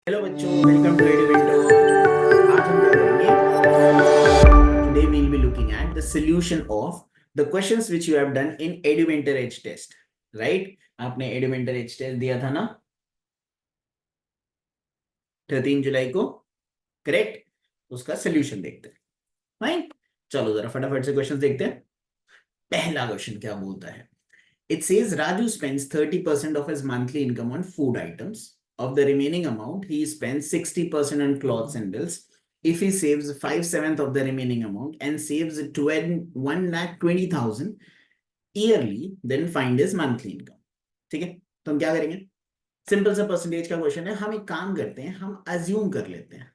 Hello बच्चों, welcome to एडुविंडो। आज हम क्या करेंगे? Today we will be looking at the solution of the questions which you have done in Eduwinter edge test. Right, आपने Eduwinter edge test दिया था ना 13 जुलाई को, करेक्ट? उसका सॉल्यूशन देखते हैं। फाइन, चलो जरा फटाफट से क्वेश्चंस देखते हैं। पहला क्वेश्चन क्या बोलता है? It says Raju spends 30% of his monthly income on food items. Of the remaining amount, he spends 60% on clothes and bills. If he saves 5/7 of the remaining amount and saves 1,20,000 yearly, then find his monthly income. ठीक है, तो हम क्या करेंगे? Simple सा percentage का question है। हम एक काम करते हैं, हम अज्यूम कर लेते हैं।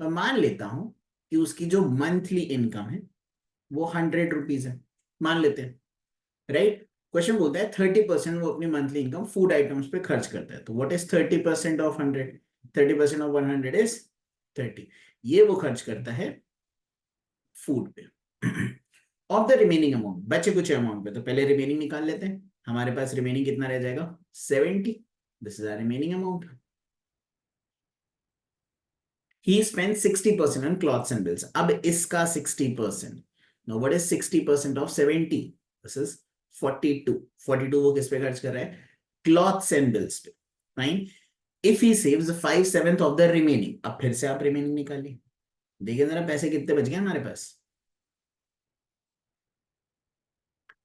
मैं मान लेता हूं कि उसकी जो मंथली इनकम है वो 100 रुपीज है, मान लेते हैं। राइट, क्वेश्चन बोलता है 30% वो अपनी मंथली इनकम फूड आइटम्स पे खर्च करता है। तो what is 30% of 100? 30% of 100 is 30। ये वो खर्च करता है फूड पे। ऑफ द रिमेनिंग अमाउंट, बचे कुछ अमाउंट पे, तो पहले रिमेनिंग निकाल लेते हैं। हमारे पास रिमेनिंग कितना रह जाएगा? 70। This is our remaining amount. He spend 60% on clothes and bills. अब इसका 60%, no what is 60% of 70? This is 42। 42 वो किस पे खर्च कर रहा है? क्लॉथ्स एंड बिल्स पे। Fine. If he saves 5/7 of the remaining, अब फिर से आप रिमेनिंग निकालिए, देखिए जरा पैसे कितने बच गए हमारे पास।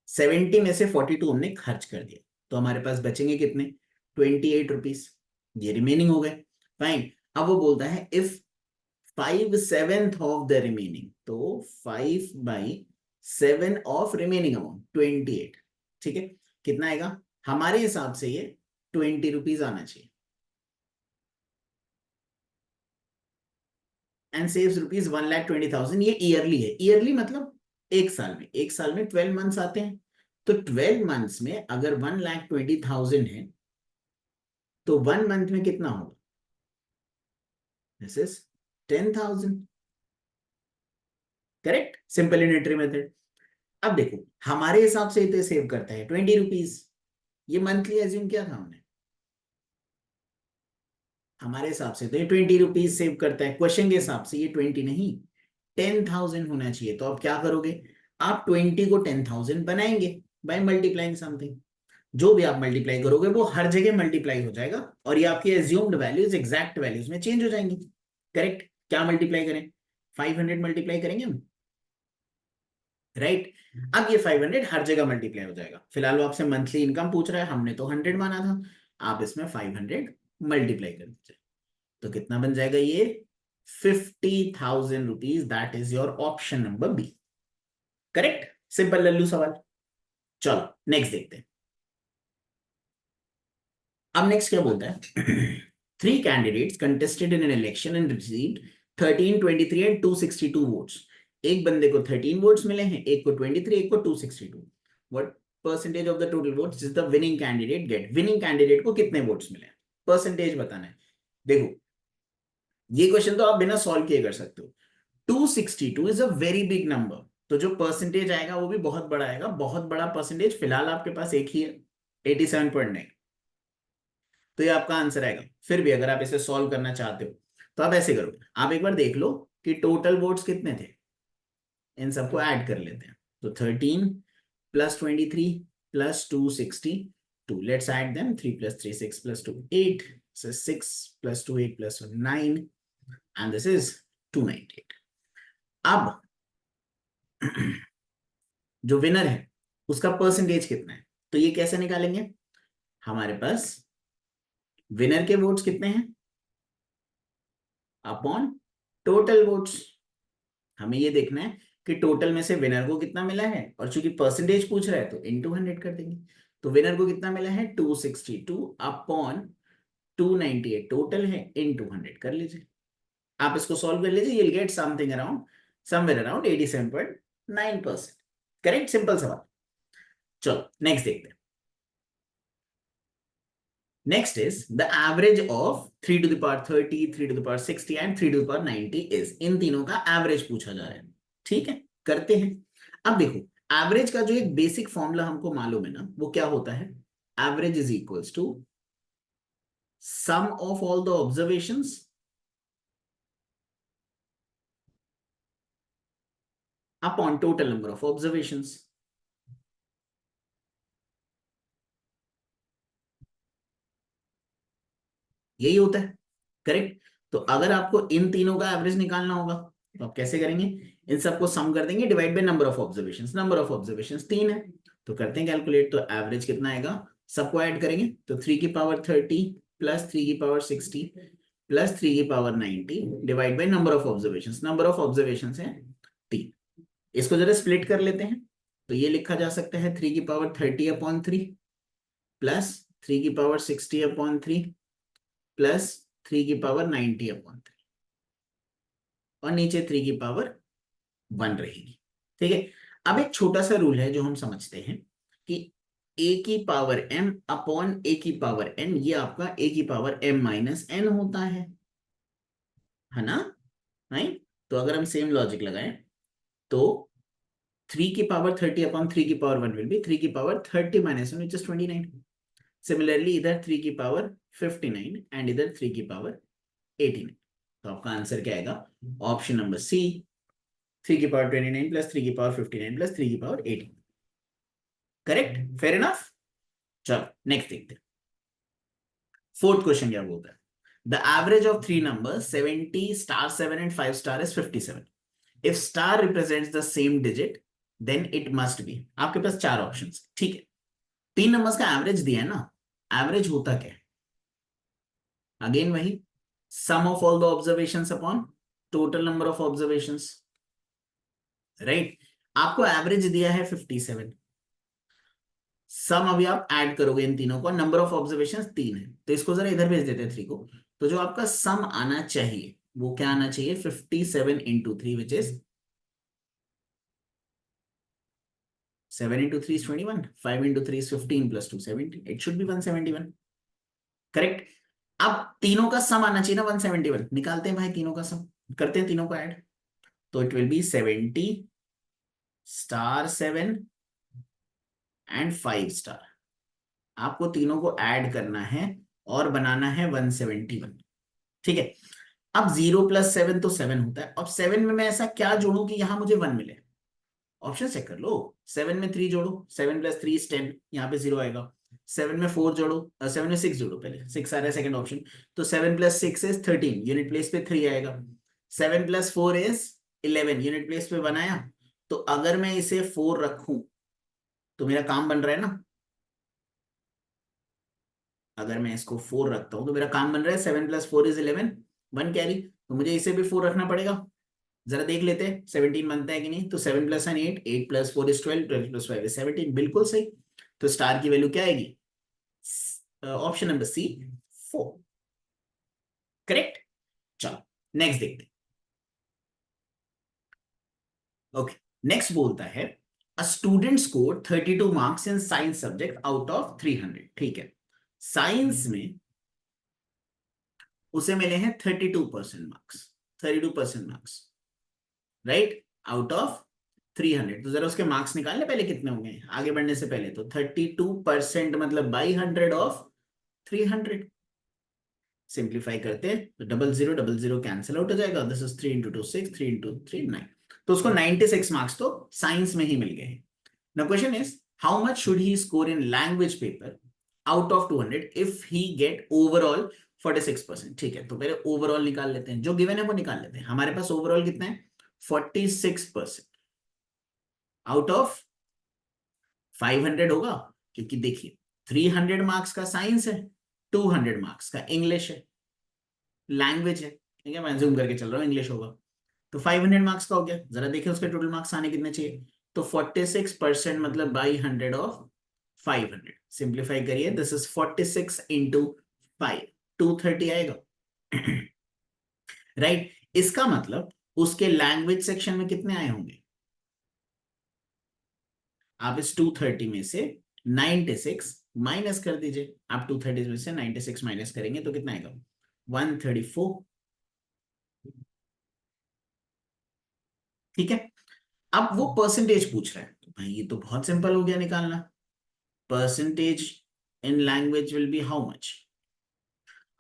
70 में से 42 हमने खर्च कर दिया, तो हमारे पास बचेंगे कितने? 28 रुपीज। ये रिमेनिंग हो गए। फाइन। अब वो बोलता है इफ 5/7 ऑफ द रिमेनिंग, तो 5/7 ऑफ रिमेनिंग अमाउंट 28। ठीक है, कितना आएगा? हमारे हिसाब से ये 20 रुपीज आना चाहिए। And saves rupees 1,20,000। ये ईयरली है। ईयरली मतलब एक साल में, एक साल में 12 मंथ्स आते हैं। तो 12 मंथ्स में अगर 1,20,000 है, तो 1 मंथ में कितना होगा? This is 10,000। Correct, simple unitary method. अब देखो, हमारे हिसाब से इतने सेव करता है 20 रुपीज। ये मंथली एज्यूम किया था हमने। हमारे हिसाब से तो ये 20 रुपीज सेव करता है। क्वेश्चन के हिसाब से ये 20 नहीं, 10,000 होना चाहिए। तो आप क्या करोगे? आप 20 को 10,000 बनाएंगे बाय मल्टीप्लाइंग समथिंग। जो भी आप मल्टीप्लाई करोगे वो हर जगह मल्टीप्लाई हो जाएगा, और ये आपकी एज्यूम्ड वैल्यूज एग्जैक्ट वैल्यूज में चेंज हो जाएंगी। करेक्ट, क्या मल्टीप्लाई करें? 500 मल्टीप्लाई करेंगे हम। राइट, अब ये 500 हर जगह मल्टीप्लाई हो जाएगा। फिलहाल वो आपसे मंथली इनकम पूछ रहा है, हमने तो 100 माना था। आप इसमें 500 मल्टीप्लाई कर दीजिए, तो कितना बन जाएगा ये? 50,000 rupees. That is your option number B. Correct, simple लल्लू सवाल। चलो नेक्स्ट देखते हैं। अब नेक्स्ट क्या बोलता है? 3 candidates contested in an election and received 13, 23 and 262 votes. एक बंदे को 13 वोट्स मिले हैं, एक को 23, एक को 262। What percentage of the total votes is the winning candidate get? Winning candidate को कितने वोट्स मिले? परसेंटेज बताना है। देखो, ये क्वेश्चन तो आप बिना सॉल्व किए कर सकते हो। 262 is a very big number, तो जो परसेंटेज आएगा वो भी बहुत बड़ा आएगा। बहुत बड़ा परसेंटेज फिलहाल आपके पास एक ही है, 87.9। तो ये आपका आंसर आएगा। फिर भी अगर आप इसे सॉल्व करना चाहते हो तो आप ऐसे करो, आप एक बार देख लो कि टोटल वोट्स कितने थे। इन सबको ऐड कर लेते हैं। तो 13 plus 23 plus 262, let's add them. 3 + 3 6 + 2 8, so 6 + 2 8 + 1 9, and this is 298। अब जो विनर है उसका परसेंटेज कितना है, तो ये कैसे निकालेंगे? हमारे पास विनर के वोट्स कितने हैं अपॉन टोटल वोट्स। हमें ये देखना है कि टोटल में से विनर को कितना मिला है, और चूंकि परसेंटेज पूछ रहा है तो इनटू 100 कर देंगे। तो विनर को कितना मिला है? 262 अपॉन 298 टोटल है, इनटू 100 कर लीजिए। आप इसको सॉल्व कर लीजिए, you'll get something around somewhere around 87.9%। Correct, simple सवाल। चलो नेक्स्ट देखते हैं। Next is the average of 3 to the power 30, 3 to the power 60 and 3 to the power 90 is. इन तीनों का एवरेज पूछा जा रहा है। ठीक है, करते हैं। अब देखो, एवरेज का जो एक बेसिक फॉर्मूला हमको मालूम है ना, वो क्या होता है? Average is equals to sum of all the observations upon total number of observations. यही होता है, करेक्ट। तो अगर आपको इन तीनों का एवरेज निकालना होगा तो आप कैसे करेंगे, इन सबको सम कर देंगे, divide by number of observations. Number of observations 3 है, तो करते हैं कैलकुलेट। तो एवरेज कितना आएगा, सबको ऐड करेंगे तो 3 की पावर 30 प्लस 3 की पावर 60 प्लस 3 की power 90 divide by number of observations. Number of observations है 3। इसको जरा स्प्लिट कर लेते हैं, तो ये लिखा जा सकता है 3 की पावर 30/3 प्लस 3 की पावर 60/3 प्लस 3 की पावर 90/3 और नीचे 3 की पावर 1 रहेगी। ठीक है, अब एक छोटा सा रूल है जो हम समझते हैं कि a की पावर m अपॉन a की पावर n, ये आपका a की पावर m माइनस n होता है ना, राइट। तो अगर हम सेम लॉजिक लगाएं तो 3 की पावर 30 अपॉन 3 की पावर 1 विल बी 3 की power 30 minus 1 which is 29। Similarly इधर 3 की पावर 59 एंड इधर 3 की पावर 89। तो आपका आंसर क्या आएगा, ऑप्शन नंबर सी, 3 की पावर 29 प्लस 3 की पावर 59 प्लस 3 की पावर 18। Correct, fair enough. चलो नेक्स्ट देखते हैं। फोर्थ क्वेश्चन क्या बोलता है, the average of three number 70 star 7 and 5 star is 57। If star represents the same digit then it must be. आपके पास चार ऑप्शंस, ठीक है। तीन नंबर्स का एवरेज दिया है ना, एवरेज होता क्या है, अगेन वही sum of all the observations upon total number of observations, right. आपको एवरेज दिया है 57, सम अभी आप ऐड करोगे इन तीनों को, नंबर ऑफ ऑब्जर्वेशंस 3 है, तो इसको जरा इधर भेज देते हैं 3 को। तो जो आपका सम आना चाहिए वो क्या आना चाहिए, 57 into 3 which is 7 into 3 is 21, 5 into 3 is 15 plus 2 70, it should be 171। Correct. अब तीनों का सम आना चाहिए ना 171, निकालते हैं भाई तीनों का सम, करते हैं तीनों को ऐड। तो it will be 70 star 7 and 5 star. आपको तीनों को ऐड करना है और बनाना है 171, ठीक है। अब 0 प्लस 7 तो 7 होता है। अब 7 में मैं ऐसा क्या जोड़ू कि यहां मुझे 1 मिले, ऑप्शन चेक कर लो। 7 में 3 जोड़ो, 7 प्लस 3 इज 10, यहाँ पे 0 आएगा। 7 में 4 जोड़ो, 7 में 6 जोड़ो, पहले 6 आ रहा है सेकंड ऑप्शन, तो 7 प्लस 6 इज 13, यूनिट प्लेस पे 3 आएगा। 7 प्लस 4 इज 11, यूनिट प्लेस पे 1 आया। तो अगर मैं इसे 4 रखूं तो मेरा काम बन रहा है ना, अगर मैं इसको 4 रखता हूं तो मेरा काम बन रहा है। 7 प्लस 4 इज 11, 1 कैरी, तो मुझे इसे भी 4 रखना पड़ेगा। जरा देख लेते हैं 17 बनता है कि नहीं। तो 7 plus 8, 8 plus 4 is 12, 12 plus 5 is 17, बिल्कुल सही। तो स्टार की वैल्यू क्या आएगी, ऑप्शन नंबर सी 4, करेक्ट। चलो नेक्स्ट देखते हैं। ओके, नेक्स्ट बोलता है a student score 32 marks in science subject out of 300। ठीक है, साइंस में उसे मिले हैं 32% marks, 32% marks, right, out of 300। तो जरा उसके मार्क्स निकालने पहले कितने होंगे आगे बढ़ने से पहले। तो 32% मतलब बाई 100 ऑफ 300। सिंप्लीफाई करते हैं तो 0000 कैंसिल आउट हो जाएगा। This is 3 into 2 6, 3 into 3 9। तो उसको 96 मार्क्स तो साइंस में ही मिल गए हैं। Now question is how much should he score in language paper out of 200 if he get overall 46%। ठीक है, तो पहले ओवरऑल निकाल लेते हैं, जो गिवन है वो निकाल लेते हैं। हमारे पास ओवरऑल कितना है, 46% आउट ऑफ 500 होगा, क्योंकि देखिए 300 मार्क्स का साइंस है, 200 मार्क्स का इंग्लिश है, लैंग्वेज है, ठीक है, मैं जूम करके चल रहा हूँ, इंग्लिश होगा। तो 500 मार्क्स का हो गया। जरा देखिए उसके टोटल मार्क्स आने कितने चाहिए। तो 46% मतलब बाई 100 ऑफ 500। सिंप्लीफाई करिए, दिस इज 46 इंटू 5, 230 आएगा, राइट। इसका मतलब उसके लैंग्वेज सेक्शन में कितने आए होंगे, आप इस 230 में से 96 माइनस कर दीजिए। आप 230 में से 96 माइनस करेंगे तो कितना आएगा, 134। ठीक है, अब वो परसेंटेज पूछ रहा है, तो भाई ये तो बहुत सिंपल हो गया निकालना। Percentage in language will be how much,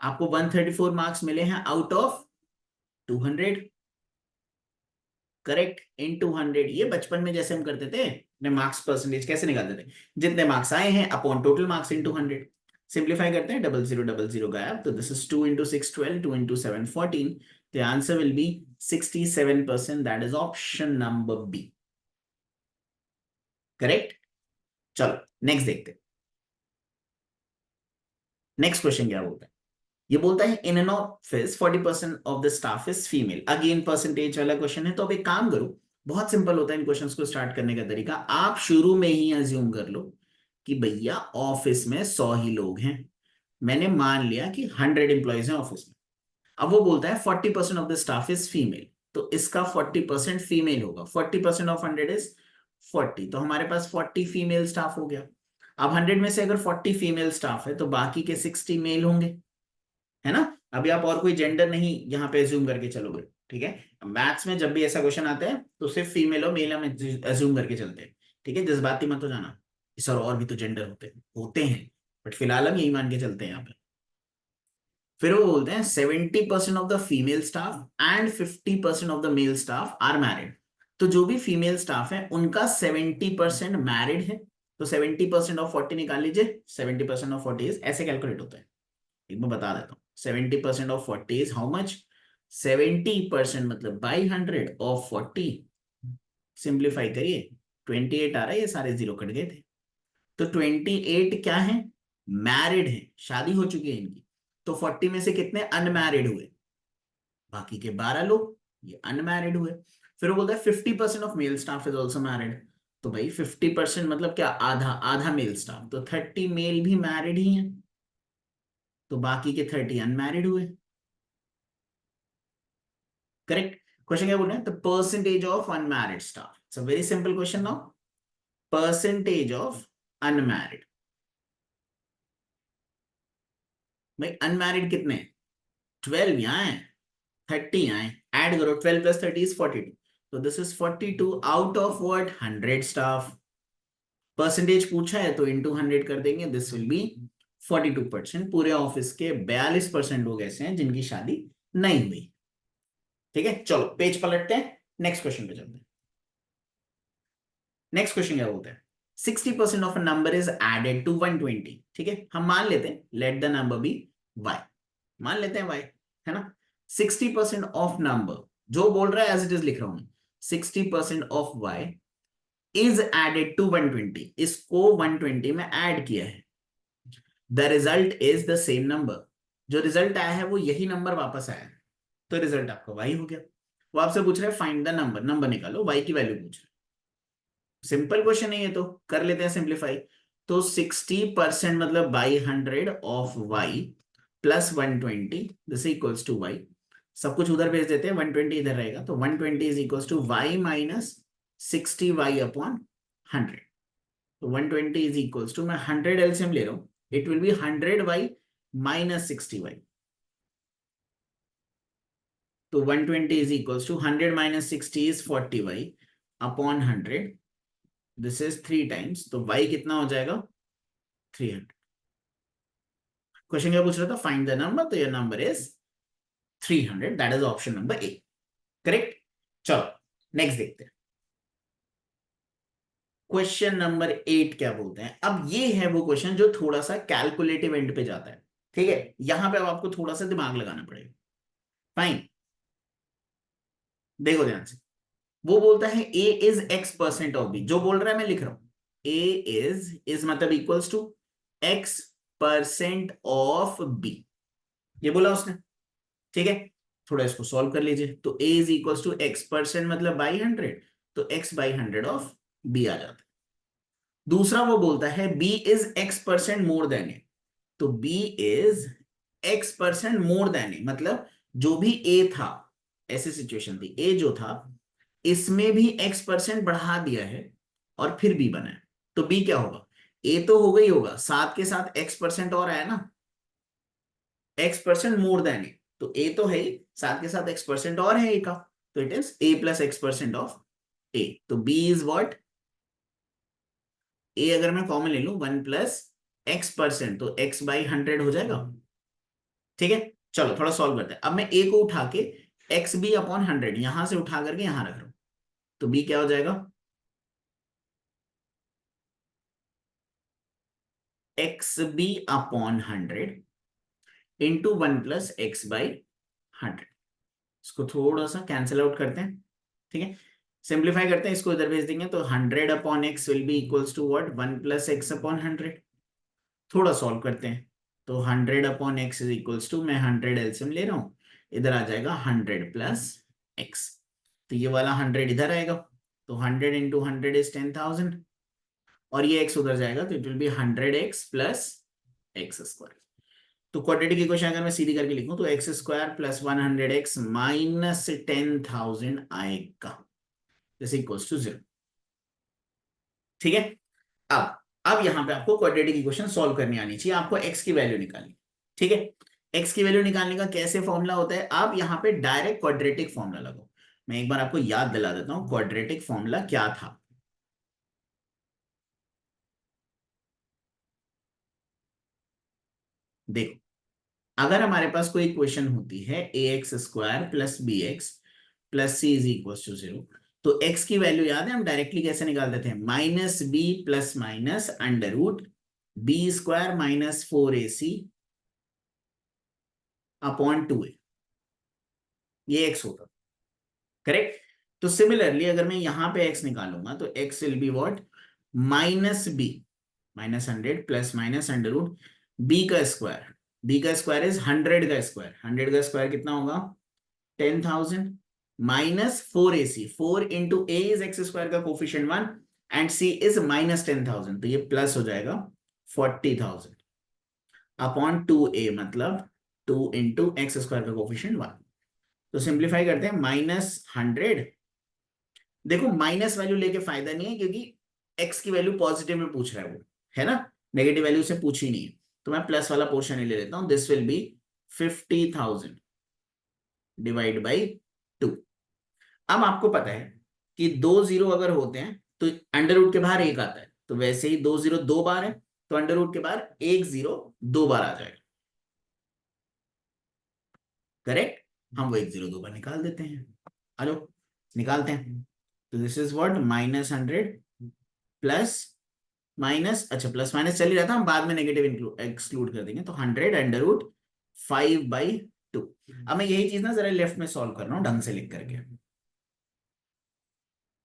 आपको 134 मार्क्स मिले हैं आउट ऑफ 200, करेक्ट, इन 200। ये बचपन में जैसे हम करते थे, अपने मार्क्स परसेंटेज कैसे निकालते थे, जितने मार्क्स आए हैं upon total marks in 200। Simplify करते हैं, 0000 गायब, तो this is 2 into 6 12, 2 into 7 14, the answer will be 67%, that is option number B, correct. चलो नेक्स्ट देखते हैं। नेक्स्ट क्वेश्चन क्या बोलता है, ये बोलता है in an office 40% of the staff is female. Again percentage वाला क्वेश्चन है, तो अब एक काम करो, बहुत सिंपल होता है इन क्वेश्चंस को स्टार्ट करने का तरीका। आप शुरू में ही अज्यूम कर लो कि भैया ऑफिस में 100 ही लोग हैं, मैंने मान लिया कि 100 एम्प्लॉयज हैं ऑफिस में। अब वो बोलता है 40% of the staff is female, तो इसका 40% फीमेल होगा। 40% ऑफ 100 इज 40, तो हमारे पास 40 फीमेल स्टाफ हो गया। अब 100 में से अगर 40 फीमेल स्टाफ है तो बाकी के 60 मेल होंगे, है ना। अभी आप और कोई जेंडर नहीं यहाँ पे एज्यूम करके चलोगे, ठीक है। मैथ्स में जब भी ऐसा क्वेश्चन आता है तो सिर्फ फीमेल और मेल हम एज्यूम करके चलते हैं, ठीक है। जज्बाती मत हो जाना, सर और भी तो जेंडर होते हैं, बट फिलहाल हम यही मान के चलते हैं यहाँ पे। फिर वो बोलते हैं 70% of the female staff and 50% of the male staff are married. तो जो भी फीमेल स्टाफ है उनका 70% मैरिड है, तो 70% ऑफ 40 निकाल लीजिए। 70% ऑफ 40 ऐसे कैलकुलेट होता है, एक बार बता देता हूँ। 70% ऑफ 40 इज हाउ मच, 70% मतलब बाई 100 ऑफ 40, सिंप्लीफाई करिए, 28 आ रहा है, ये सारे जीरो कट गए थे। तो 28 क्या है, मैरिड है, शादी हो चुकी है इनकी। तो 40 में से कितने अनमैरिड हुए, बाकी के 12 लोग ये अनमैरिड हुए। फिर वो बोलता है 50% of male staff is also married. तो भाई 50% मतलब क्या, आधा आधा मेल स्टाफ, तो 30 मेल भी मैरिड ही हैं, तो बाकी के 30 अनमैरिड हुए, करेक्ट। क्वेश्चन क्या बोल रहे हैं, the percentage of unmarried staff. It's a very simple question now, percentage of unmarried. भाई अनमैरिड कितने, 12 यहाँ है, 30 यहाँ है, ऐड करो, 12 + 30 इज 42, तो this is 42 out of what, 100 staff. Percentage पूछा है तो इनटू 100 कर देंगे, दिस विल बी 42%। पूरे ऑफिस के 42% लोग ऐसे हैं जिनकी शादी नहीं हुई, ठीक है। चलो पेज पलटते हैं, नेक्स्ट क्वेश्चन पे चलते हैं। नेक्स्ट क्वेश्चन क्या बोलते हैं, 60% of a number is added to 120, ठीक है। हम मान लेते हैं, let the number be y, मान लेते हैं y, है ना। 60% ऑफ नंबर, जो बोल रहा है एज इट इज लिख रहा हूं, 60% of y is added to 120, इसको 120 में ऐड किया है। The result is the same number, जो रिजल्ट आया है वो यही नंबर वापस आया है, तो रिजल्ट आपका y हो गया। वो आपसे पूछ रहे हैं फाइंड द नंबर, नंबर निकालो, y की वैल्यू पूछ रहे हैं। सिंपल क्वेश्चन है ये, तो कर लेते हैं सिंप्लीफाई। तो 60% मतलब by 100 of y plus 120, this equals to y। सब कुछ उधर भेज देते हैं, 120 इधर रहेगा, तो 120 is equals to y minus 60y upon 100। तो 120 इज इक्वल्स टू, मैं 100 एलसीएम ले रहा हूं, it will be 100y minus 60y। तो 120 is equals to 100 minus 60 is 40y upon 100, this is 3 times, तो y कितना हो जाएगा, 300। क्वेश्चन क्या पूछ रहा था, फाइंड द नंबर, तो your number is 300, that is option number A, correct. चलो नेक्स्ट देखते हैं, क्वेश्चन नंबर 8 क्या बोलते हैं। अब ये है वो क्वेश्चन जो थोड़ा सा कैलकुलेटिव एंड पे जाता है, ठीक है। यहां पे अब आपको थोड़ा सा दिमाग लगाना पड़ेगा, फाइन। देखो ध्यान से, वो बोलता है a is x% of b, जो बोल रहा है मैं लिख रहा हूं, a इज मतलब equals to x% of b, ये बोला उसने, ठीक है। थोड़ा इसको सॉल्व कर लीजिए, तो a is equals to x% मतलब बाई 100, तो x बाई 100 ऑफ b आ जाता है। दूसरा वो बोलता है b is x% more than a, तो b is x% more than a मतलब जो भी a था, ऐसी सिचुएशन थी, a जो था इसमें भी x% बढ़ा दिया है और फिर b बना है, तो b क्या होगा, a तो होगा ही होगा, साथ के साथ x% और आया ना, x% मोर देन ए, तो a तो है ही, साथ के साथ x% और है a का, तो it is a plus x% of a, तो b इज व्हाट, a अगर मैं कॉमन ले लूं 1 प्लस x%, तो x बाई 100 हो जाएगा, ठीक है, चलो थोड़ा सॉल्व करते हैं। अब मैं a को उठा के एक्स बी अपॉन 100 यहां से उठा करके यहां रख रहा हूं, तो b क्या हो जाएगा, x B upon 100 into 1 + x/100। इसको थोड़ा सा कैंसिल आउट करते हैं, ठीक है, सिंप्लीफाई करते हैं, इसको इधर भेज देंगे तो 100 upon X will be equals to what, 1 + x upon 100। थोड़ा सॉल्व करते हैं, तो 100 upon X is equals to, मैं 100 एलसीएम ले रहा हूं, इधर आ जाएगा 100 + x, तो ये वाला 100 इधर आएगा, तो 100 इंटू 100 इज 10,000, और ये x उधर जाएगा तो it will be 100x + x²। तो क्वाड्रेटिक इक्वेशन अगर मैं सीधी करके लिखूं तो x² + 100x माइनस 10,000 आएगा, दिस इक्वल्स टू 0। ठीक है, अब यहां पे आपको क्वाड्रेटिक इक्वेशन सॉल्व करनी आनी चाहिए, आपको x की वैल्यू निकालनी। ठीक है, x की वैल्यू निकालने का कैसे फॉर्मूला होता है, आप यहां पे डायरेक्ट क्वाड्रेटिक फॉर्मूला लगाओ। मैं एक बार आपको याद दिला देता हूं क्वाड्रेटिक फॉर्मूला क्या था। देखो, अगर हमारे पास कोई इक्वेशन होती है ax² + bx + c is equal to 0, तो x की वैल्यू याद है हम डायरेक्टली कैसे निकाल देते हैं, -b + √b² - 4ac upon 2a, ये x होगा, करेक्ट। तो सिमिलरली अगर मैं यहां पे x निकालूंगा तो x will be what, -b -100 ± b का स्क्वायर इज 100 का स्क्वायर, 100 का स्क्वायर कितना होगा, 10,000 -4ac, 4 into a is x² का कोफिशिएंट 1 एंड c इज -10,000, तो ये प्लस हो जाएगा 40,000 अपॉन 2a, मतलब 2 इंटू x² का कोफिशिएंट 1। तो सिंप्लीफाई करते हैं, -100, देखो माइनस वैल्यू लेके फायदा नहीं है क्योंकि x की वैल्यू पॉजिटिव में पूछ रहा है वो, है ना, नेगेटिव वैल्यू से पूछी नहीं है, तो मैं प्लस वाला पोर्शन ही ले लेता हूं, this will be 50,000 divide by 2। अब आपको पता है कि 2 0 अगर होते हैं तो अंडर रूट के बाहर एक आता है, तो वैसे ही 2 0 2 बार है, तो अंडर रूट के बाहर 1 0 2 बार आ जाएगा, करेक्ट। हम वो 1 0 2 बार निकाल देते हैं, हेलो, निकालते हैं, तो this is what, -100 plus minus, अच्छा प्लस माइनस चल ही रहा था, हम बाद में नेगेटिव एक्सक्लूड कर देंगे, तो 100 √5/2। अब मैं यही चीज ना जरा लेफ्ट में सॉल्व कर रहा हूँ ढंग से लिख करके,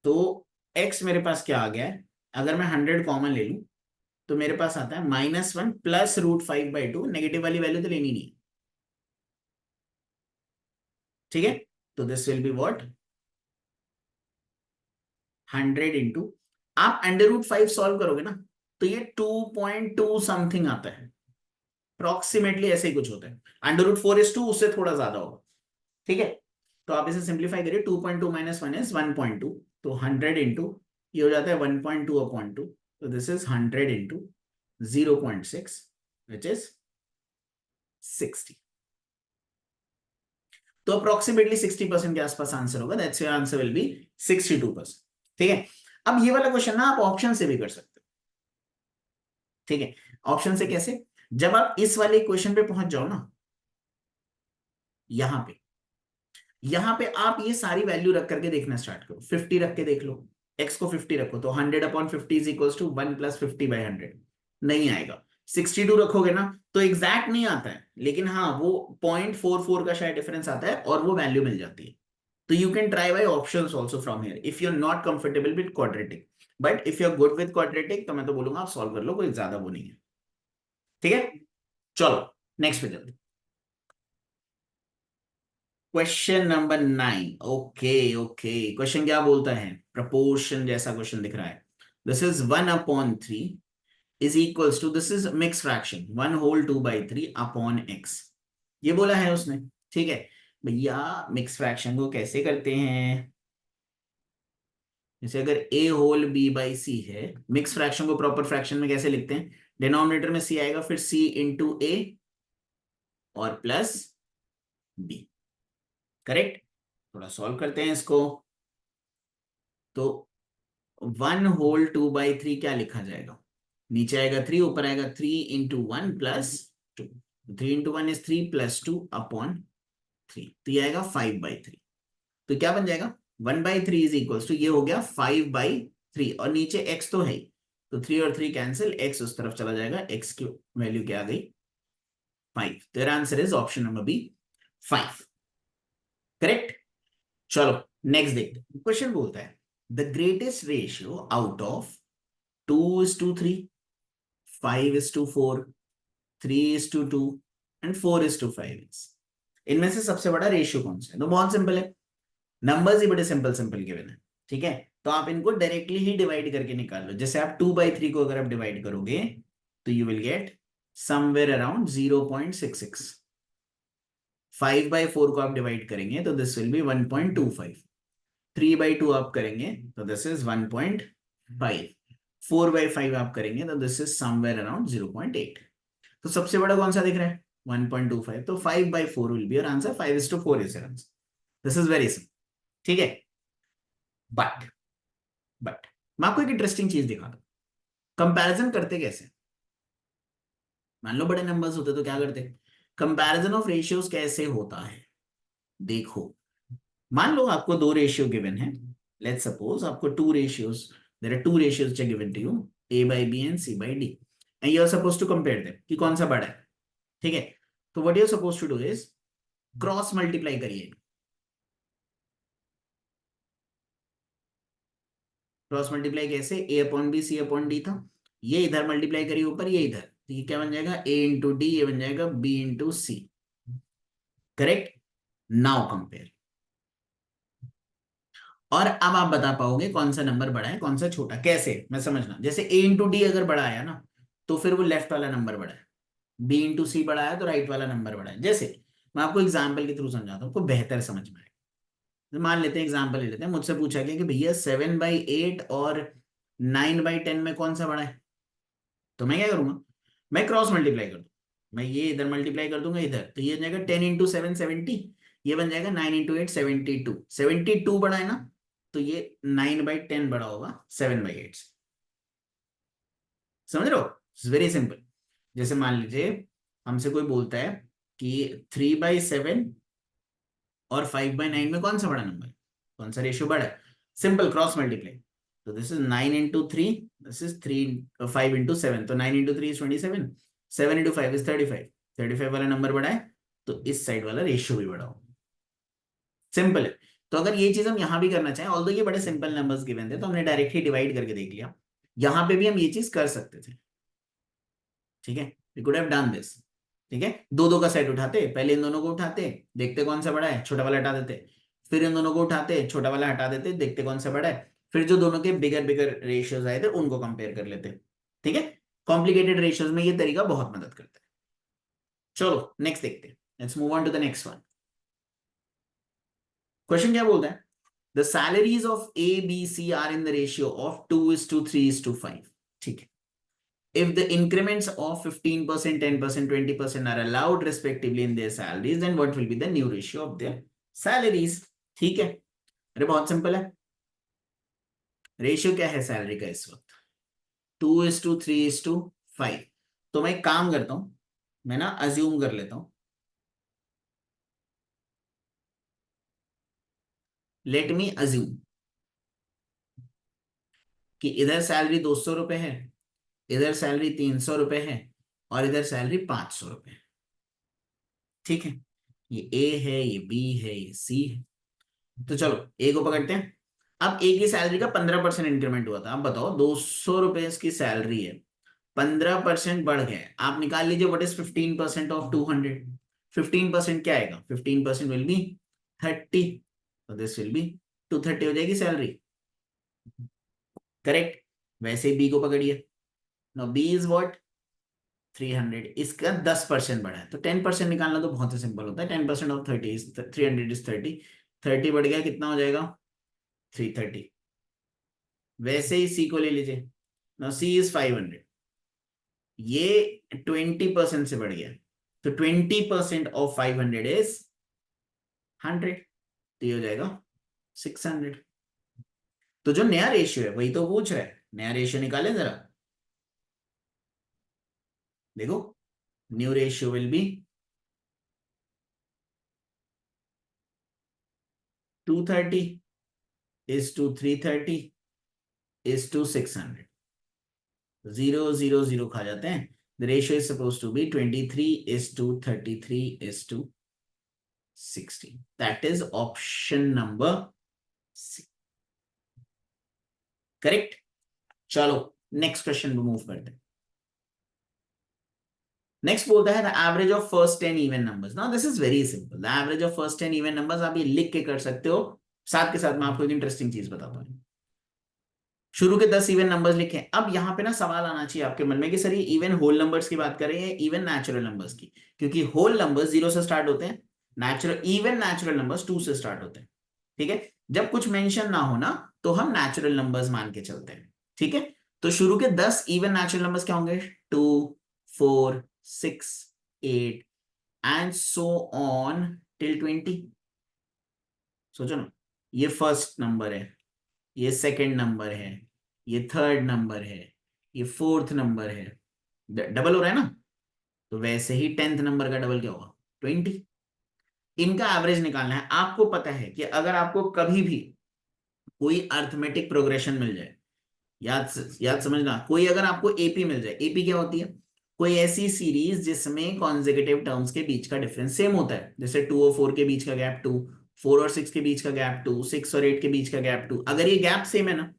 तो x मेरे पास क्या आ गया है, अगर मैं 100 कॉमन ले लूं तो मेरे पास आता है -1 प्लस √5/2, नेगेटिव वाली वैल्यू तो लेनी नहीं, ठीक है, तो this will be what, 100 into, आप √5 सॉल्व करोगे ना तो ये 2.2 समथिंग आता है, अप्रोक्सीमेटली ऐसे ही कुछ होता है, √4 उससे थोड़ा ज्यादा होगा, ठीक है। तो आप इसे सिंप्लीफाई करिए, 2.2 - 1 इज 1.2, तो 100 इंटू ये हो जाता है 1.2 अपॉन 2, तो this is 100 into 0.6 which is 60, तो अप्रोक्सीमेटली 60% के आसपास आंसर होगा, that's your answer will be 62%। ठीक है, अब ये वाला क्वेश्चन ना आप ऑप्शन से भी कर सकते हो, ठीक है, ऑप्शन से कैसे, जब आप इस वाले क्वेश्चन पे पहुंच जाओ ना, यहां पे आप ये सारी वैल्यू रख करके देखना स्टार्ट करो, 50 रख के देख लो, x को 50 रखो तो 100/50 इज इक्वल टू 1 + 50/100, नहीं आएगा। 62 रखोगे ना तो एग्जैक्ट नहीं आता है, लेकिन हाँ वो 0.44 का शायद डिफरेंस आता है और वो वैल्यू मिल जाती है। तो you can try by options also from here if you are not comfortable with quadratic, but if you are good with quadratic तो मैं तो बोलूंगा आप सॉल्व कर लो, कोई ज्यादा वो नहीं है, ठीक है। चलो नेक्स्ट पे चलते, question number 9। Okay okay, question क्या बोलता है, प्रपोर्शन जैसा क्वेश्चन दिख रहा है, this is 1/3 is equals to, this is mix fraction 1/2/3 upon x, ये बोला है उसने, ठीक है। भैया मिक्स फ्रैक्शन को कैसे करते हैं, जैसे अगर a/b/c है, मिक्स फ्रैक्शन को प्रॉपर फ्रैक्शन में कैसे लिखते हैं, डिनोमिनेटर में c आएगा, फिर c इंटू a और प्लस b, करेक्ट। थोड़ा सॉल्व करते हैं इसको, तो 1/2/3 क्या लिखा जाएगा, नीचे आएगा 3, ऊपर आएगा 3 into 1 + 2, 3 into 1 is 3 plus 2 upon 3, तो ये आएगा 5/3। तो क्या बन जाएगा 1/3 इज इक्वल टू, ये हो गया 5/3 और नीचे x तो है ही, तो 3 और 3 कैंसिल, x उस तरफ चला जाएगा, x की वैल्यू क्या आ गई 5। तेरा answer is option number B 5, correct. चलो नेक्स्ट देखते, क्वेश्चन बोलता है the greatest ratio out of 2:3, 5:4, 3:2 and 4:5 is, इनमें से सबसे बड़ा रेशियो कौन सा है? तो बहुत सिंपल है, नंबर्स ही बड़े सिंपल सिंपल गिवन है, ठीक है। तो आप इनको डायरेक्टली ही डिवाइड करके निकाल लो। जैसे आप 2/3 को अगर आप डिवाइड करोगे तो you will get somewhere around 0.66। 5/4 को आप डिवाइड करेंगे तो दिस विल बी 1.25। 3/2 आप करेंगे तो दिस इज 1.5। 4/5 आप करेंगे तो दिस इज समवेयर अराउंड 0.8। तो सबसे बड़ा कौन सा दिख रहा है 1.25, तो 5/4 will be your answer, 5:4 is your answer. This is very simple, ठीक है। बट मैं आपको एक इंटरेस्टिंग चीज दिखा दूं, कंपैरिजन करते कैसे। मान लो बड़े नंबर्स होते तो क्या करते, कंपैरिजन ऑफ रेशियोज कैसे होता है, देखो। मान लो आपको दो रेशियो गिवन है, लेट्स सपोज आपको two ratios, there are two ratios given to you, A/B and C/D, and you are suppose to compare them कि कौन सा बड़ा है, ठीक है। तो what you are suppose to do is cross multiply करिए। क्रॉस मल्टीप्लाई कैसे, A/B C/D था, ये इधर मल्टीप्लाई करिए ऊपर, ये इधर, तो ये क्या बन जाएगा A × D, ये बन जाएगा B × C, correct. Now compare, और अब आप बता पाओगे कौन सा नंबर बड़ा है कौन सा छोटा, कैसे मैं समझना। जैसे A × D अगर बड़ा आया ना तो फिर वो लेफ्ट वाला नंबर बड़ा है, B × C बड़ा है तो राइट वाला नंबर बड़ा है। जैसे मैं आपको एग्जाम्पल के थ्रू समझाता हूँ, आपको बेहतर समझ में आए। तो मान लेते हैं एग्जाम्पल ले लेते हैं, मुझसे पूछा गया कि भैया 7/8 और 9/10 में कौन सा बड़ा है, तो मैं क्या करूंगा, मैं क्रॉस मल्टीप्लाई कर दूं, मैं ये इधर मल्टीप्लाई कर दूंगा इधर, तो ये बन जाएगा 10 × 7 70, ये बन जाएगा 9 × 8 72, 72 बड़ा है ना, तो ये 9/10 बड़ा होगा 7/8 से। समझ रहे हो, इट्स वेरी सिंपल। जैसे मान लीजिए हमसे कोई बोलता है कि 3/7 और 5/9 में कौन सा बड़ा नंबर है, कौन सा रेशियो बड़ा है, सिंपल क्रॉस मल्टीप्लाई। तो दिस इज 9 × 3, दिस इज 5 × 7, तो 9 × 3 इज 27, 7 × 5 इज 35, 35 वाला नंबर बड़ा है तो इस साइड वाला रेशियो भी बड़ा होगा, सिंपल है। तो अगर ये चीज हम यहां भी करना चाहें, ऑल्दो ये बड़े सिंपल नंबर्स गिवन थे तो हमने डायरेक्टली डिवाइड करके देख लिया, यहां पे भी हम ये चीज कर सकते थे, ठीक है, we could have done this. ठीक है, दो दो का सेट उठाते, पहले इन दोनों को उठाते, देखते कौन सा बड़ा है, छोटा वाला हटा देते, फिर इन दोनों को उठाते, छोटा वाला हटा देते, देखते कौन सा बड़ा है, फिर जो दोनों के बिगर बिगर रेशियोज आए थे उनको कंपेयर कर लेते। ठीक है, कॉम्प्लिकेटेड रेशियोज में ये तरीका बहुत मदद करता है। चलो नेक्स्ट देखते हैं, let's move on to the next one. Question क्या बोलता है, the salaries of A, B, C are in the ratio of 2:3:5। ठीक है, if the increments of 15%, 10%, 20% are allowed respectively in their salaries, then what will be the new ratio of their salaries? ठीक है, अरे बहुत simple है, ratio क्या है salary का इस वक्त 2:3:5। तो मैं एक काम करता हूं, मैं ना अज्यूम कर लेता हूं, लेट मी अज्यूम कि इधर सैलरी 200 रुपए है, इधर सैलरी 300 रुपए है, और इधर सैलरी 500 रुपए है। ठीक है, ये ए है, ये बी है, ये सी है। तो चलो ए को पकड़ते हैं। अब ए की सैलरी का 15% इंक्रीमेंट हुआ था, अब बताओ 200 रुपए इसकी सैलरी है, 15% बढ़ गए, आप निकाल लीजिए व्हाट इज 15% ऑफ 200। 15% क्या आएगा, 15% विल बी 30, तो दिस विल बी 230 हो जाएगी सैलरी, करेक्ट। वैसे बी को पकड़िए, नो बी इज व्हाट 300, इसका 10% बढ़ा है, तो 10% निकालना तो बहुत ही सिंपल होता है, 10% ऑफ 30 इज 300 इज 30, 30 बढ़ गया कितना हो जाएगा 330। वैसे ही सी को ले लीजिए, नाउ सी इज 500, ये 20% से बढ़ गया, तो 20% ऑफ 500 इज 100, तो ये हो जाएगा 600। तो जो नया रेशियो है वही तो पूछ रहा है, नया रेशियो निकालें जरा, देखो new ratio will be 230 is to 330 is to 600. 0 0 0 खा जाते हैं. The ratio is supposed to be 23 is to 33 is to 60. That is option number C. Correct? चलो नेक्स्ट क्वेश्चन पे मूव करते हैं. नेक्स्ट बोलता है the average of first 10 even numbers. Now this is very simple. The average of first 10 even numbers आप ये लिख के कर सकते हो. साथ के साथ मैं आपको एक इंटरेस्टिंग चीज बताता हूं. शुरू के 10 इवन नंबर्स लिखे. अब यहाँ पे ना सवाल आना चाहिए आपके मन में कि सर ये इवन होल नंबर्स की बात कर रहे हैं, इवन नेचुरल नंबर्स की, क्योंकि होल नंबर्स 0 से स्टार्ट होते हैं, इवन नेचुरल नंबर्स 2 से स्टार्ट होते हैं. ठीक है, जब कुछ मेंशन ना हो ना तो हम नेचुरल नंबर्स मान के चलते हैं. ठीक है, तो शुरू के 10 इवन नेचुरल नंबर्स क्या होंगे? 2 4 6 8 एंड सो ऑन टिल 20. सोचो ना, ये फर्स्ट नंबर है, ये सेकंड नंबर है, ये थर्ड नंबर है, ये फोर्थ नंबर है. डबल हो रहा है ना, तो वैसे ही 10th नंबर का डबल क्या होगा? 20. इनका एवरेज निकालना है. आपको पता है कि अगर आपको कभी भी कोई अर्थमेटिक प्रोग्रेशन मिल जाए, याद समझना, कोई अगर आपको एपी मिल जाए, एपी क्या होती है? कोई ऐसी सीरीज जिसमें कॉन्सेक्यूटिव टर्म्स के बीच का डिफरेंस सेम होता है, जैसे 2 और 4 के बीच का गैप 2, 4 और 6 के बीच का गैप 2, 6 और 8 के बीच का गैप 2. अगर ये गैप सेम है ना,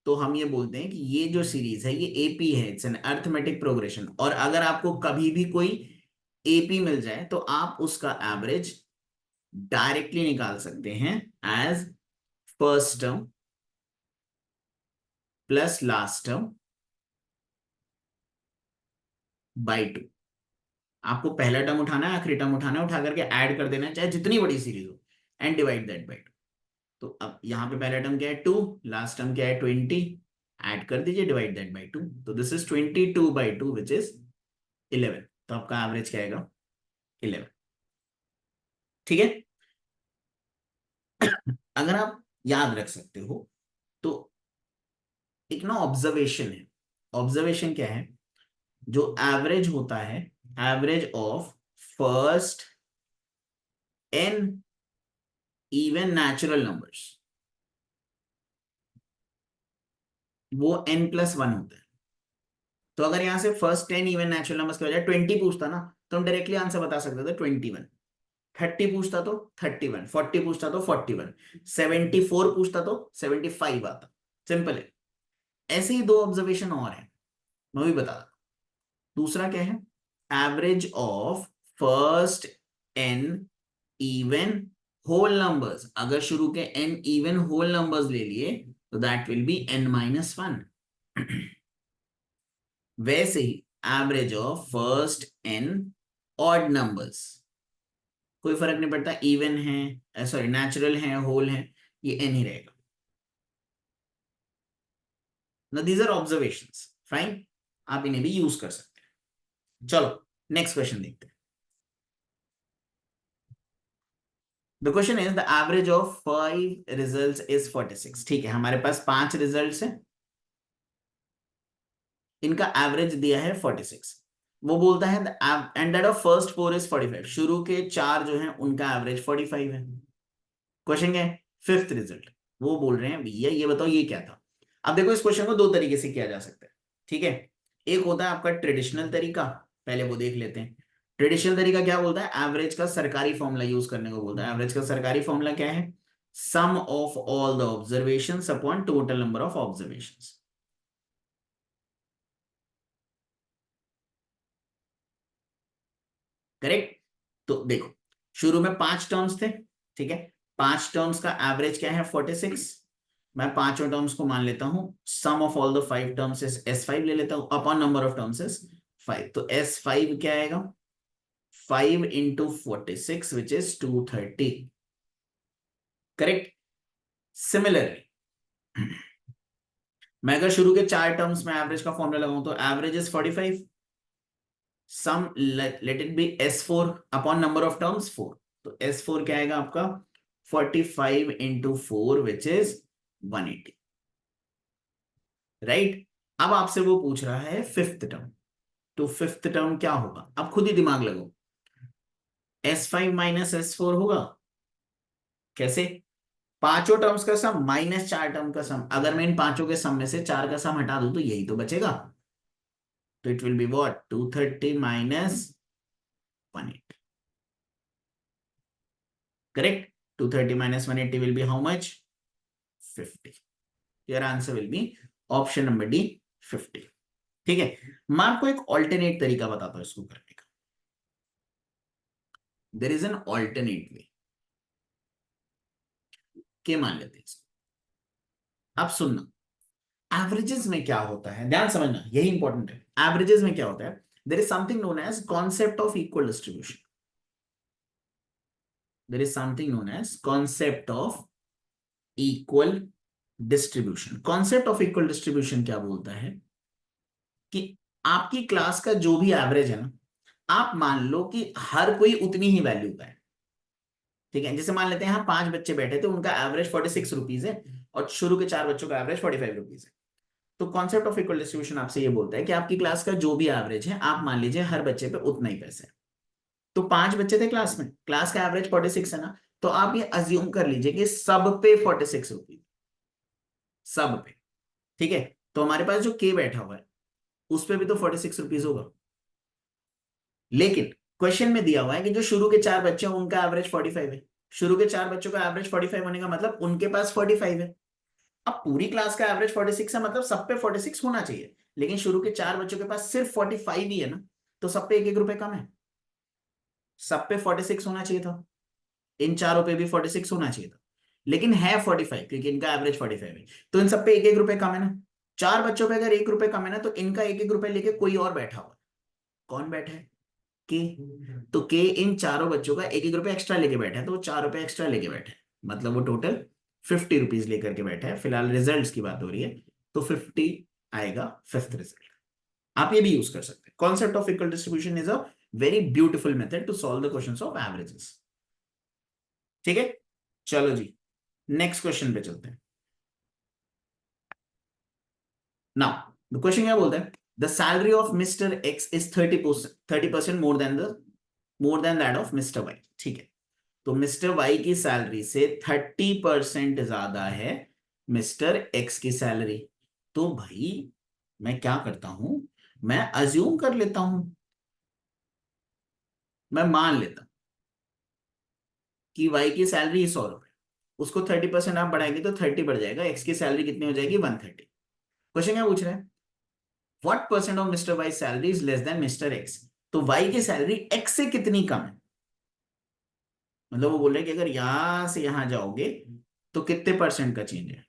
तो हम ये बोलते हैं कि ये जो सीरीज है ये एपी है, इट्स एन अर्थमेटिक प्रोग्रेशन. और अगर आपको कभी भी कोई एपी मिल जाए तो आप उसका एवरेज डायरेक्टली निकाल सकते हैं as first term plus last term by 2. आपको पहला टर्म उठाना है, आखिरी टर्म उठाना है, उठा करके ऐड कर देना है, चाहे जितनी बड़ी सीरीज हो, एंड डिवाइड दैट बाई 2. तो अब यहाँ पे पहला टर्म क्या है? 2, लास्ट टर्म क्या है? 20. ऐड कर दीजिए, डिवाइड दैट बाई 2. तो this is 22 by 2 which is 11. तो आपका एवरेज क्या आएगा? 11. ठीक है. अगर आप याद रख सकते हो तो एक ना ऑब्जर्वेशन है. ऑब्जर्वेशन क्या है? जो एवरेज होता है, average of first n even natural numbers, वो n+1 होता है. तो अगर यहां से फर्स्ट 10 इवन नेचुरल नंबर्स की वजह 20 पूछता ना, तो हम डायरेक्टली आंसर बता सकते थे 21. 30 पूछता तो 31, 40 पूछता तो 41, 74 पूछता तो 75 आता. सिंपल है. ऐसे ही दो ऑब्जर्वेशन और है, मैं भी बता रहा. दूसरा क्या है? Average of first n even whole numbers. अगर शुरू के n इवन होल नंबर्स ले लिए तो दैट विल बी n-1. वैसे ही average of first n odd numbers, कोई फर्क नहीं पड़ता, इवन है, सॉरी नेचुरल है, होल है, ये n ही रहेगा. ना दीज आर ऑब्जर्वेशंस, फाइन, आप इन्हें भी यूज कर सकते हैं. चलो नेक्स्ट क्वेश्चन देखते हैं. The question is the average of 5 results is 46. ठीक है, हमारे पास 5 रिजल्ट्स हैं, इनका एवरेज दिया है 46. वो बोलता है and that of first 4 is 45. शुरू के 4 जो हैं उनका एवरेज 45 है. क्वेश्चन क्या है? Fifth result. वो बोल रहे हैं भैया ये बताओ ये क्या था. अब देखो, इस क्वेश्चन को दो तरीके से किया जा सकता है. ठीक है, एक होता है आपका ट्रेडिशनल तरीका, पहले वो देख लेते हैं. ट्रेडिशनल तरीका क्या बोलता है? एवरेज का सरकारी फॉर्मूला यूज करने को बोलता है. एवरेज का सरकारी फॉर्मूला क्या है? Sum of all the observations upon total number of observations. Correct. तो देखो, शुरू में 5 टर्म्स थे. ठीक है, 5 टर्म्स का एवरेज क्या है? 46. मैं पांचों टर्म्स को मान लेता हूं sum of all the 5 terms is S5 ले लेता हूं upon number of terms is 5. तो S5 क्या आएगा? 5 into 46 which is 230. Correct. Similarly मैं अगर शुरू के 4 टर्म्स में एवरेज का फॉर्मूला लगाऊं तो average is 45. Sum let it be S4 upon number of terms 4. तो S4 क्या आएगा आपका? 45 into 4 which is 180. राइट. अब आपसे वो पूछ रहा है फिफ्थ टर्म. तो फिफ्थ टर्म क्या होगा, अब खुद ही दिमाग लगाओ। S5 माइनस S4 होगा, कैसे? पांचों टर्म्स का सम माइनस चार टर्म का सम, अगर मैं इन पांचों के सम में से चार का सम हटा दूं तो यही तो बचेगा। तो it will be what, 230 minus 180, correct? 230 minus 180 will be how much, 50। Your answer will be option number D, 50। ठीक है, मैं आपको एक ऑल्टरनेट तरीका बताता हूं इसको करने का। There is an alternate way, के मान लेते हैं इसको। अब सुनना, एवरेजेस में क्या होता है, ध्यान समझना, यही इंपॉर्टेंट है। एवरेजेस में क्या होता है, there is something known as concept of equal distribution. There is something known as concept of equal distribution. Concept of equal distribution क्या बोलता है कि आपकी क्लास का जो भी एवरेज है ना, आप मान लो कि हर कोई उतनी ही वैल्यू का है। ठीक है, जैसे मान लेते हैं यहाँ 5 बच्चे बैठे थे, उनका एवरेज 46 रुपीज है और शुरू के 4 बच्चों का एवरेज 45 रुपीज है। तो कॉन्सेप्ट ऑफ इक्वल डिस्ट्रीब्यूशन आपसे ये बोलता है कि आपकी क्लास का जो भी एवरेज है, आप मान लीजिए हर बच्चे पे उतना ही पैसे है। तो 5 बच्चे थे क्लास में, क्लास का एवरेज 46 है ना, तो आप ये अज्यूम कर लीजिए कि सब पे 46 रुपीज, सब पे। ठीक है, तो हमारे पास जो के बैठा हुआ है उस पे भी तो 46 रुपीज होगा। लेकिन क्वेश्चन में दिया हुआ है कि जो शुरू के 4 बच्चे हैं उनका एवरेज 45 है। शुरू के 4 बच्चों का एवरेज 45 होने का मतलब उनके पास 45 है। अब पूरी क्लास का एवरेज 46 है, मतलब सब पे 46 होना चाहिए, लेकिन शुरू के 4 बच्चों के पास सिर्फ 45 ही है ना, तो सब पे 1-1 रुपए कम है। सब पे 46 होना चाहिए था, इन चारों पे भी 46 होना चाहिए था, लेकिन है 45 क्योंकि इनका एवरेज 45 है, तो इन सब पे 1-1 रुपए कम है ना। 4 बच्चों पे अगर 1 रुपए कम है ना, तो इनका 1-1 रुपए लेके कोई और बैठा हुआ। कौन बैठा है, के। तो के इन चारों बच्चों का 1-1 रुपए एक्स्ट्रा लेके बैठा है, तो वो 4 रुपए एक्स्ट्रा लेके बैठा है, मतलब वो टोटल 50 रुपीज लेकर के बैठा है। फिलहाल रिजल्ट्स की बात हो रही है, तो 50 आएगा फिफ्थ रिजल्ट। आप ये भी यूज कर सकते हैं। Concept of equal distribution is a very beautiful method to solve the questions of averages. ठीक है, चलो जी नेक्स्ट क्वेश्चन पे चलते हैं। नाउ द क्वेश्चन क्या बोलता है, the salary of mister X is 30% more than that of mister Y. ठीक है, तो मिस्टर वाई की सैलरी से 30% ज्यादा है मिस्टर एक्स की सैलरी। तो भाई मैं क्या करता हूं, मैं अज्यूम कर लेता हूं, मैं मान लेता हूं कि वाई की सैलरी 100 रुपए, उसको 30% आप बढ़ाएंगे तो 30 बढ़ जाएगा, एक्स की सैलरी कितनी हो जाएगी, 130। क्वेश्चन क्या पूछ रहे हैं, what percent of mister Y salary is less than mister X. तो वाई की सैलरी एक्स से कितनी कम है, मतलब वो बोल रहे हैं कि अगर यहां से यहां जाओगे तो कितने परसेंट का चेंज है,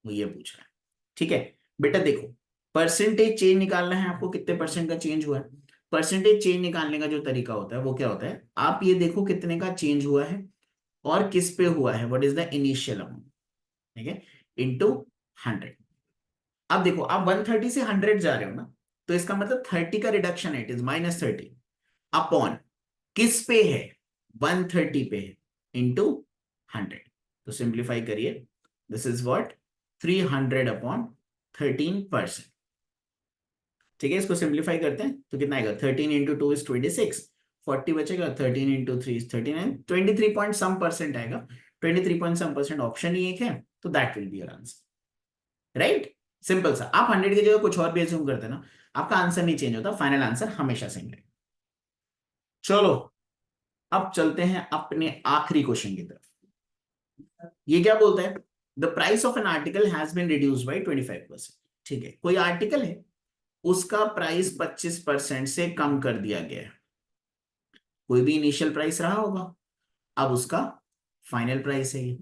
वो ये पूछ रहा है। ठीक है बेटा, देखो परसेंटेज चेंज निकालना है आपको, कितने परसेंट का चेंज हुआ है। परसेंटेज चेंज निकालने का जो तरीका होता है वो क्या होता है, आप ये देखो कितने का चेंज हुआ है और किस पे हुआ है, what is the initial amount. ठीक है, इंटू 100। अब देखो आप 130 से 100 जा रहे हो ना, तो इसका मतलब 30 का रिडक्शन है, इट इज -30 अपॉन किस पे है, 130 पे है, इंटू 100। तो सिंप्लीफाई करिए, दिस इज व्हाट, 300 अपॉन 13%। ठीक है, इसको सिंप्लीफाई करते हैं तो कितना आएगा, 13 इंटू 2 इज 26, 40 बचेगा, 13 into 3 is 39, 23 point some percent आएगा। 23 पॉइंट सम परसेंट ऑप्शन ही एक है, तो that will be your answer. Right, simple सा। आप 100 की जगह कुछ और भी अज्यूम करते ना, आपका आंसर नहीं चेंज होता, फाइनल आंसर हमेशा सेम रहेगा। चलो अब चलते हैं अपने आखिरी क्वेश्चन की तरफ। ये क्या बोलता है, the price of an article has been reduced by 25%। ठीक है, कोई आर्टिकल है उसका प्राइस 25% से कम कर दिया गया है। कोई भी इनिशियल प्राइस रहा होगा, अब उसका फाइनल प्राइस है ये।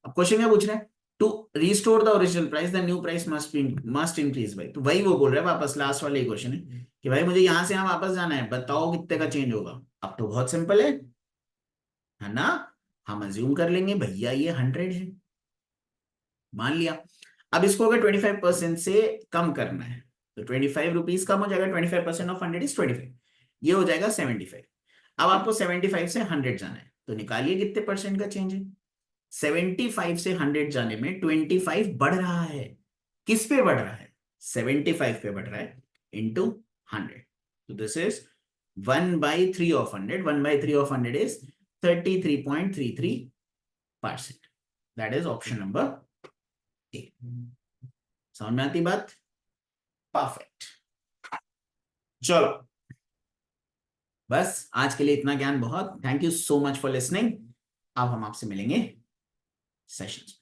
अब क्वेश्चन क्या पूछ रहे हैं, to restore the original price the new price must increase by. तो वही वो बोल रहे हैं वापस, लास्ट वाले क्वेश्चन है कि भाई मुझे यहां से यहां वापस जाना है, बताओ कितने का चेंज होगा। अब तो बहुत सिंपल है ना, हम अज्यूम कर लेंगे भैया ये 100 है, मान लिया। अब इसको अगर 25% से कम करना है, तो 25 रुपीज कम हो जाएगा, 25% ऑफ 100 इज 25, ये हो जाएगा 75। अब आपको 75 से 100 जाना है, तो निकालिए कितने परसेंट का चेंज है। 75 से 100 जाने में 25 बढ़ रहा है, किस पे बढ़ रहा है, 75 पे बढ़ रहा है, into 100। So this is 1 by 3 of 100. 1 by 3 of 100 is 33.33%. That is option number A. समझ में आती बात? परफेक्ट. चलो, बस आज के लिए इतना ज्ञान बहुत. Thank you so much for listening. अब हम आपसे मिलेंगे सेशंस.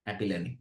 Happy learning.